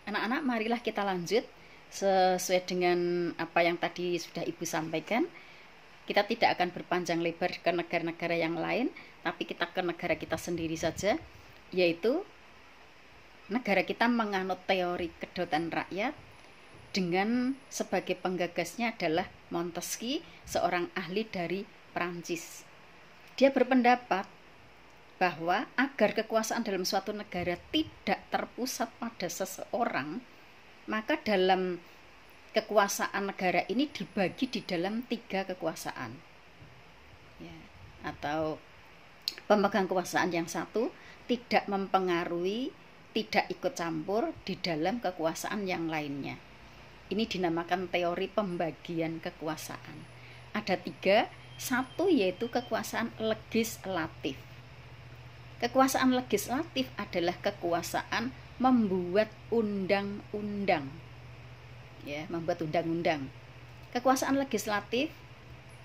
Anak-anak, marilah kita lanjut sesuai dengan apa yang tadi sudah Ibu sampaikan. Kita tidak akan berpanjang lebar ke negara-negara yang lain, tapi kita ke negara kita sendiri saja, yaitu negara kita menganut teori kedaulatan rakyat dengan sebagai penggagasnya adalah Montesquieu, seorang ahli dari Prancis. Dia berpendapat bahwa agar kekuasaan dalam suatu negara tidak terpusat pada seseorang, maka dalam kekuasaan negara ini dibagi di dalam 3 kekuasaan, ya, atau pemegang kekuasaan yang satu tidak mempengaruhi, tidak ikut campur di dalam kekuasaan yang lainnya. Ini dinamakan teori pembagian kekuasaan. Ada 3, satu yaitu kekuasaan legislatif. Kekuasaan legislatif adalah kekuasaan membuat undang-undang, ya, membuat undang-undang. Kekuasaan legislatif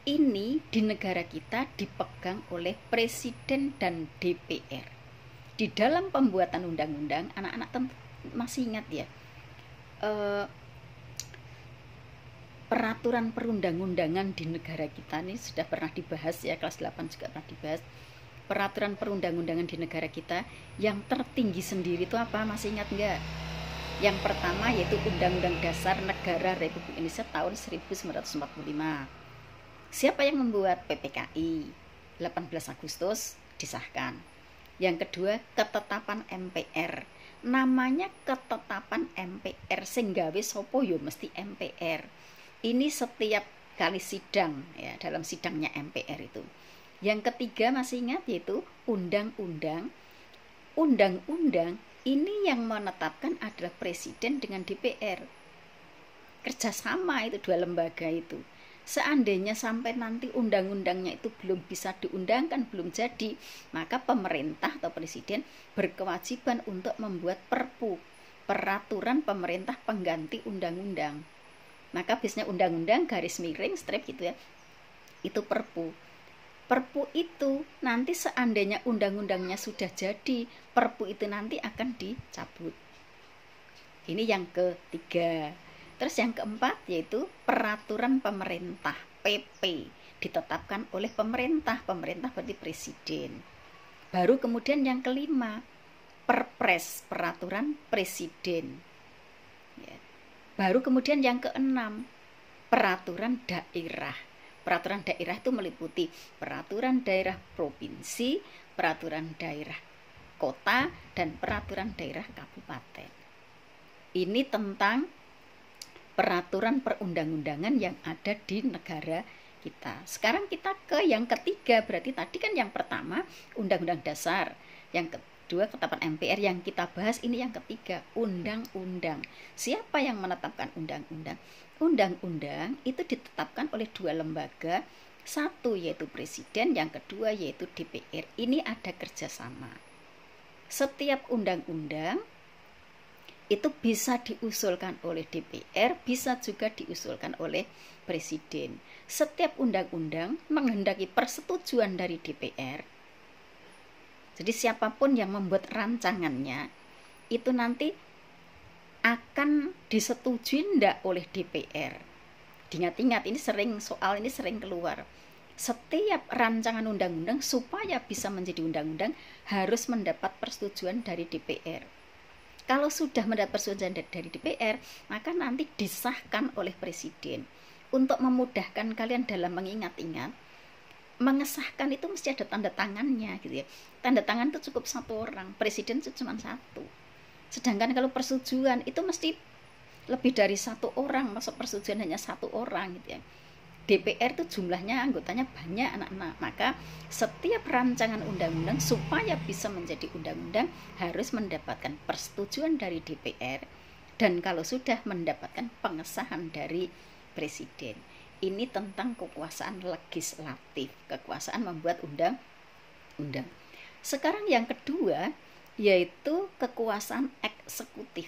ini di negara kita dipegang oleh Presiden dan DPR. Di dalam pembuatan undang-undang, anak-anak masih ingat ya, peraturan perundang-undangan di negara kita ini sudah pernah dibahas ya, kelas 8 juga pernah dibahas. Peraturan perundang-undangan di negara kita yang tertinggi sendiri itu apa? Masih ingat enggak? Yang pertama yaitu Undang-Undang Dasar Negara Republik Indonesia tahun 1945. Siapa yang membuat? PPKI. 18 Agustus disahkan. Yang kedua, ketetapan MPR. Namanya ketetapan MPR, sing gawe sapa yo mesti MPR. Ini setiap kali sidang ya, dalam sidangnya MPR itu. Yang ketiga masih ingat, yaitu undang-undang. Undang-undang ini yang menetapkan adalah Presiden dengan DPR. Kerjasama itu 2 lembaga itu. Seandainya sampai nanti undang-undangnya itu belum bisa diundangkan, belum jadi, maka pemerintah atau Presiden berkewajiban untuk membuat perpu, peraturan pemerintah pengganti undang-undang. Maka biasanya undang-undang garis miring strip gitu ya, itu perpu. Perpu itu nanti seandainya undang-undangnya sudah jadi, perpu itu nanti akan dicabut. Ini yang ketiga. Terus yang keempat yaitu peraturan pemerintah, PP, ditetapkan oleh pemerintah. Pemerintah berarti presiden. Baru kemudian yang kelima, perpres, peraturan presiden. Ya. Baru kemudian yang keenam, peraturan daerah. Peraturan daerah itu meliputi peraturan daerah provinsi, peraturan daerah kota, dan peraturan daerah kabupaten. Ini tentang peraturan perundang-undangan yang ada di negara kita. Sekarang kita ke yang ketiga, berarti tadi kan yang pertama Undang-Undang Dasar, yang kedua ketetapan MPR, yang kita bahas ini yang ketiga, undang-undang. Siapa yang menetapkan undang-undang? Undang-undang itu ditetapkan oleh 2 lembaga, satu yaitu Presiden, yang kedua yaitu DPR. Ini ada kerjasama. Setiap undang-undang itu bisa diusulkan oleh DPR, bisa juga diusulkan oleh Presiden. Setiap undang-undang menghendaki persetujuan dari DPR. Jadi siapapun yang membuat rancangannya itu nanti akan disetujui enggak oleh DPR. Ingat-ingat, ini soal ini sering keluar. Setiap rancangan undang-undang supaya bisa menjadi undang-undang harus mendapat persetujuan dari DPR. Kalau sudah mendapat persetujuan dari DPR, maka nanti disahkan oleh Presiden. Untuk memudahkan kalian dalam mengingat-ingat, mengesahkan itu mesti ada tanda tangannya gitu ya. Tanda tangan itu cukup 1 orang, Presiden itu cuma 1. Sedangkan kalau persetujuan itu mesti lebih dari 1 orang, masuk persetujuan hanya 1 orang gitu ya. DPR itu jumlahnya anggotanya banyak anak-anak, maka setiap rancangan undang-undang supaya bisa menjadi undang-undang harus mendapatkan persetujuan dari DPR, dan kalau sudah mendapatkan pengesahan dari Presiden. Ini tentang kekuasaan legislatif, kekuasaan membuat undang-undang. Sekarang yang kedua yaitu kekuasaan eksekutif.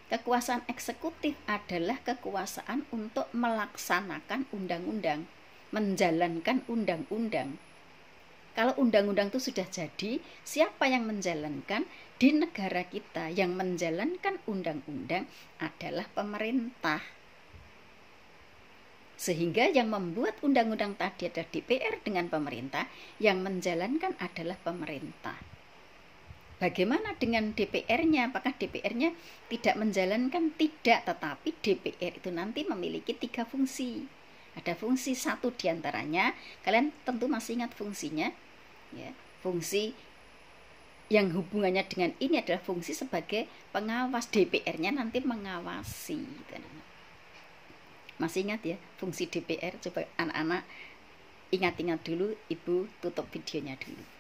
Kekuasaan eksekutif adalah kekuasaan untuk melaksanakan undang-undang, menjalankan undang-undang. Kalau undang-undang itu sudah jadi, siapa yang menjalankan? Di negara kita yang menjalankan undang-undang adalah pemerintah. Sehingga yang membuat undang-undang tadi adalah DPR dengan pemerintah, yang menjalankan adalah pemerintah. Bagaimana dengan DPR-nya? Apakah DPR-nya tidak menjalankan? Tidak, tetapi DPR itu nanti memiliki 3 fungsi. Ada fungsi satu diantaranya, kalian tentu masih ingat fungsinya, ya. Fungsi yang hubungannya dengan ini adalah fungsi sebagai pengawas. DPR-nya nanti mengawasi. Masih ingat ya fungsi DPR? Coba anak-anak ingat-ingat dulu, Ibu tutup videonya dulu.